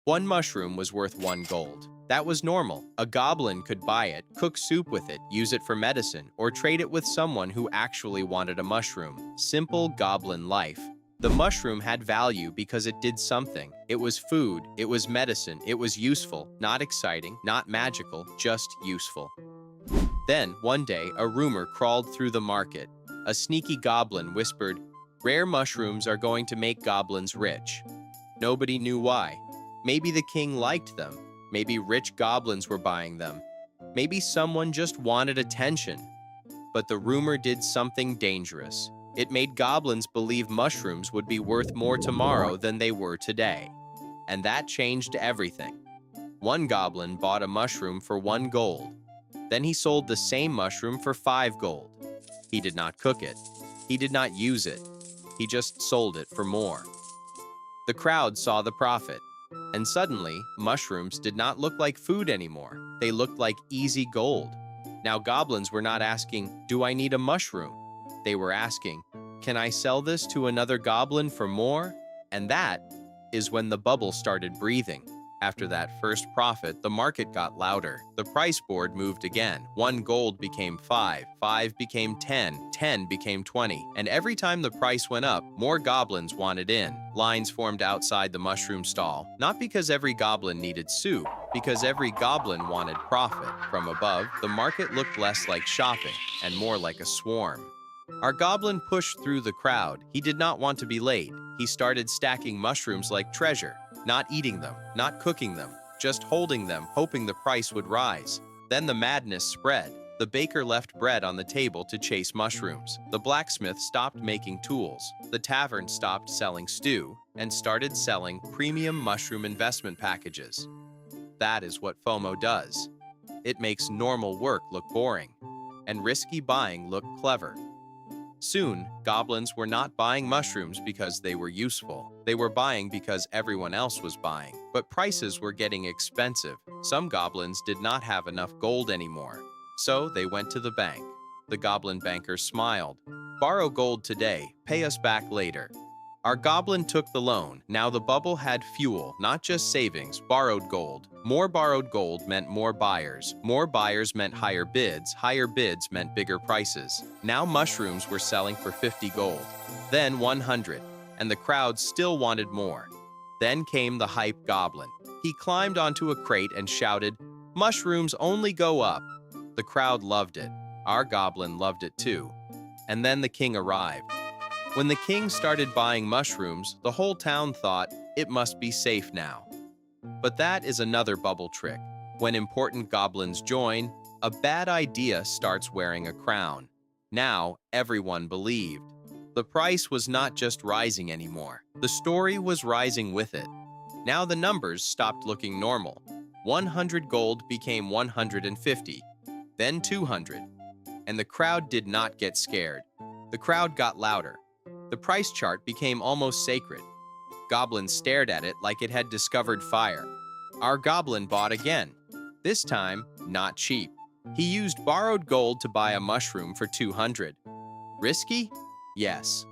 One mushroom was worth 1 gold. That was normal. A goblin could buy it, cook soup with it, use it for medicine, or trade it with someone who actually wanted a mushroom. Simple goblin life. The mushroom had value because it did something. It was food, it was medicine, it was useful, not exciting, not magical, just useful. Then, one day, a rumor crawled through the market. A sneaky goblin whispered, "Rare mushrooms are going to make goblins rich." Nobody knew why. Maybe the king liked them. Maybe rich goblins were buying them. Maybe someone just wanted attention. But the rumor did something dangerous. It made goblins believe mushrooms would be worth more tomorrow than they were today. And that changed everything. One goblin bought a mushroom for 1 gold. Then he sold the same mushroom for 5 gold. He did not cook it. He did not use it. He just sold it for more. The crowd saw the profit. And suddenly, mushrooms did not look like food anymore. They looked like easy gold. Now goblins were not asking, "Do I need a mushroom?" They were asking, "Can I sell this to another goblin for more?" And that is when the bubble started breathing. After that first profit, the market got louder. The price board moved again. 1 gold became 5, 5 became 10, 10 became 20. And every time the price went up, more goblins wanted in. Lines formed outside the mushroom stall, not because every goblin needed soup, because every goblin wanted profit. From above, the market looked less like shopping and more like a swarm. Our goblin pushed through the crowd. He did not want to be late. He started stacking mushrooms like treasure, not eating them, not cooking them, just holding them, hoping the price would rise. Then the madness spread. The baker left bread on the table to chase mushrooms. The blacksmith stopped making tools. The tavern stopped selling stew and started selling premium mushroom investment packages. That is what FOMO does. It makes normal work look boring and risky buying look clever. Soon, goblins were not buying mushrooms because they were useful. They were buying because everyone else was buying. But prices were getting expensive. Some goblins did not have enough gold anymore. So they went to the bank. The goblin banker smiled. "Borrow gold today, pay us back later." Our goblin took the loan. Now the bubble had fuel, not just savings, borrowed gold. More borrowed gold meant more buyers. More buyers meant higher bids. Higher bids meant bigger prices. Now mushrooms were selling for 50 gold. Then 100. And the crowd still wanted more. Then came the hype goblin. He climbed onto a crate and shouted, "Mushrooms only go up." The crowd loved it. Our goblin loved it too. And then the king arrived. When the king started buying mushrooms, the whole town thought, it must be safe now. But that is another bubble trick. When important goblins join, a bad idea starts wearing a crown. Now, everyone believed. The price was not just rising anymore. The story was rising with it. Now the numbers stopped looking normal. 100 gold became 150, then 200. And the crowd did not get scared. The crowd got louder. The price chart became almost sacred. Goblins stared at it like it had discovered fire. Our goblin bought again. This time, not cheap. He used borrowed gold to buy a mushroom for 200. Risky? Yes.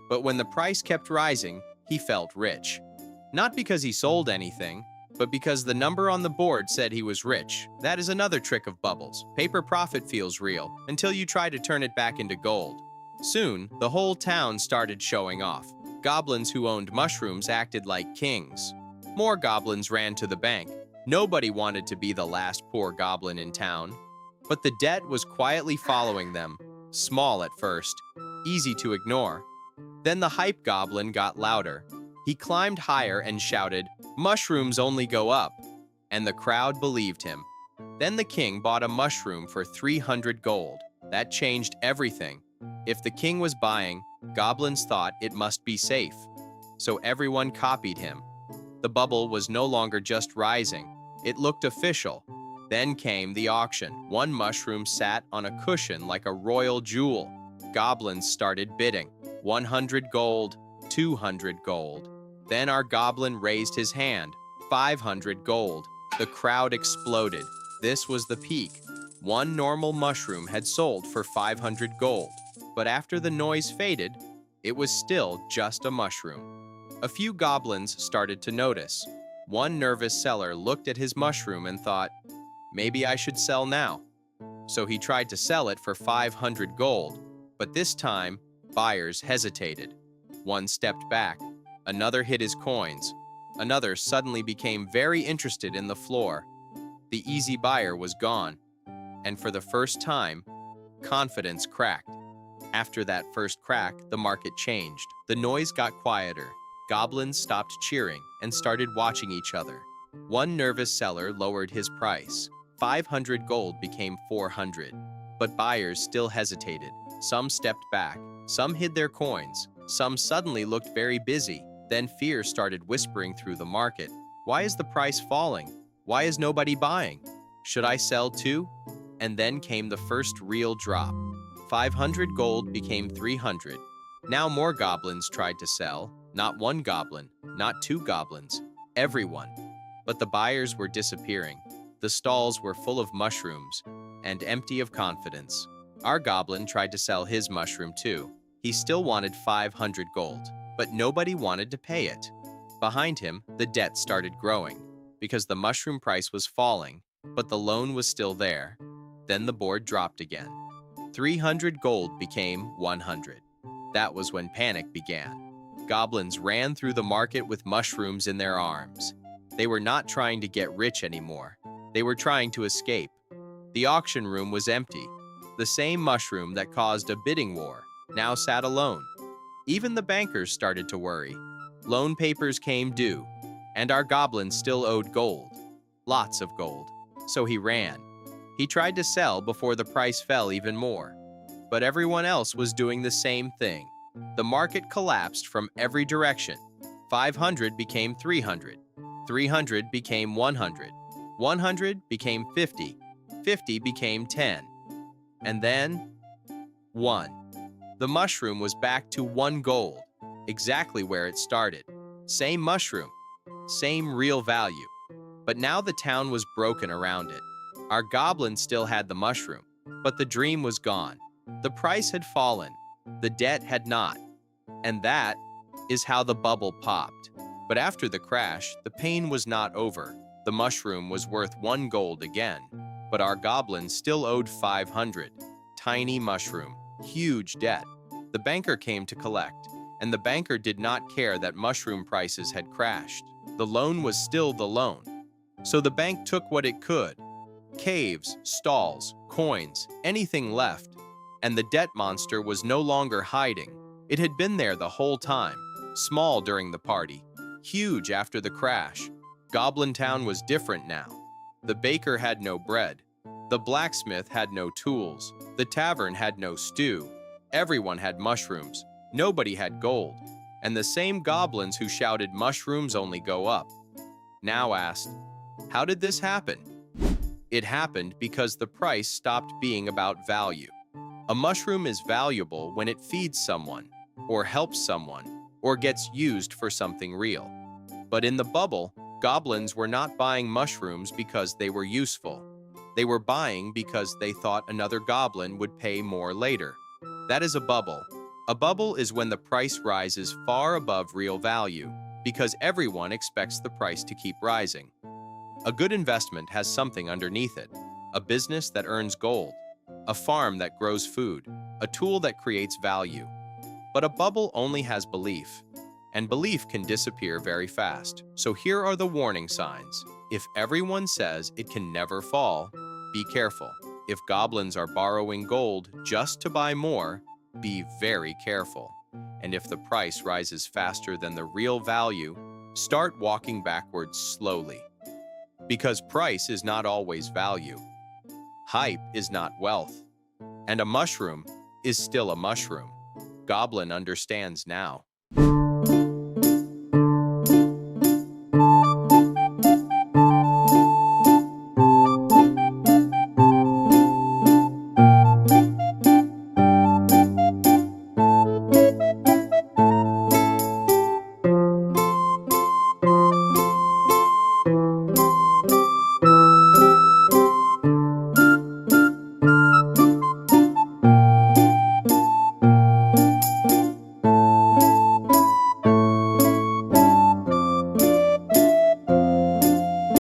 But when the price kept rising, he felt rich. Not because he sold anything, but because the number on the board said he was rich. That is another trick of bubbles. Paper profit feels real until you try to turn it back into gold. Soon, the whole town started showing off. Goblins who owned mushrooms acted like kings. More goblins ran to the bank. Nobody wanted to be the last poor goblin in town. But the debt was quietly following them. Small at first, easy to ignore. Then the hype goblin got louder. He climbed higher and shouted, "Mushrooms only go up." And the crowd believed him. Then the king bought a mushroom for 300 gold. That changed everything. If the king was buying, goblins thought it must be safe. So everyone copied him. The bubble was no longer just rising. It looked official. Then came the auction. One mushroom sat on a cushion like a royal jewel. Goblins started bidding. 100 gold, 200 gold. Then our goblin raised his hand. 500 gold. The crowd exploded. This was the peak. One normal mushroom had sold for 500 gold. But after the noise faded, it was still just a mushroom. A few goblins started to notice. One nervous seller looked at his mushroom and thought, maybe I should sell now. So he tried to sell it for 500 gold, but this time, buyers hesitated. One stepped back, another hid his coins, another suddenly became very interested in the floor. The easy buyer was gone, and for the first time, confidence cracked. After that first crack, the market changed. The noise got quieter. Goblins stopped cheering and started watching each other. One nervous seller lowered his price. 500 gold became 400. But buyers still hesitated. Some stepped back, some hid their coins, some suddenly looked very busy. Then fear started whispering through the market. Why is the price falling? Why is nobody buying? Should I sell too? And then came the first real drop. 500 gold became 300. Now more goblins tried to sell. Not one goblin, not two goblins, everyone. But the buyers were disappearing. The stalls were full of mushrooms and empty of confidence. Our goblin tried to sell his mushroom too. He still wanted 500 gold, but nobody wanted to pay it. Behind him, the debt started growing because the mushroom price was falling, but the loan was still there. Then the board dropped again. 300 gold became 100. That was when panic began. Goblins ran through the market with mushrooms in their arms. They were not trying to get rich anymore. They were trying to escape. The auction room was empty. The same mushroom that caused a bidding war now sat alone. Even the bankers started to worry. Loan papers came due, and our goblin still owed gold. Lots of gold. So he ran. He tried to sell before the price fell even more. But everyone else was doing the same thing. The market collapsed from every direction. 500 became 300. 300 became 100. 100 became 50. 50 became 10. And then 1. The mushroom was back to 1 gold, exactly where it started. Same mushroom, same real value. But now the town was broken around it. Our goblin still had the mushroom, but the dream was gone. The price had fallen, the debt had not. And that is how the bubble popped. But after the crash, the pain was not over. The mushroom was worth 1 gold again, but our goblin still owed 500. Tiny mushroom, huge debt. The banker came to collect, and the banker did not care that mushroom prices had crashed. The loan was still the loan. So the bank took what it could. Caves, stalls, coins, anything left. And the debt monster was no longer hiding. It had been there the whole time, small during the party, huge after the crash. Goblin Town was different now. The baker had no bread. The blacksmith had no tools. The tavern had no stew. Everyone had mushrooms. Nobody had gold. And the same goblins who shouted mushrooms only go up now asked, how did this happen? It happened because the price stopped being about value. A mushroom is valuable when it feeds someone, or helps someone, or gets used for something real. But in the bubble, goblins were not buying mushrooms because they were useful. They were buying because they thought another goblin would pay more later. That is a bubble. A bubble is when the price rises far above real value, because everyone expects the price to keep rising. A good investment has something underneath it, a business that earns gold, a farm that grows food, a tool that creates value. But a bubble only has belief, and belief can disappear very fast. So here are the warning signs. If everyone says it can never fall, be careful. If goblins are borrowing gold just to buy more, be very careful. And if the price rises faster than the real value, start walking backwards slowly. Because price is not always value. Hype is not wealth. And a mushroom is still a mushroom. Goblin understands now.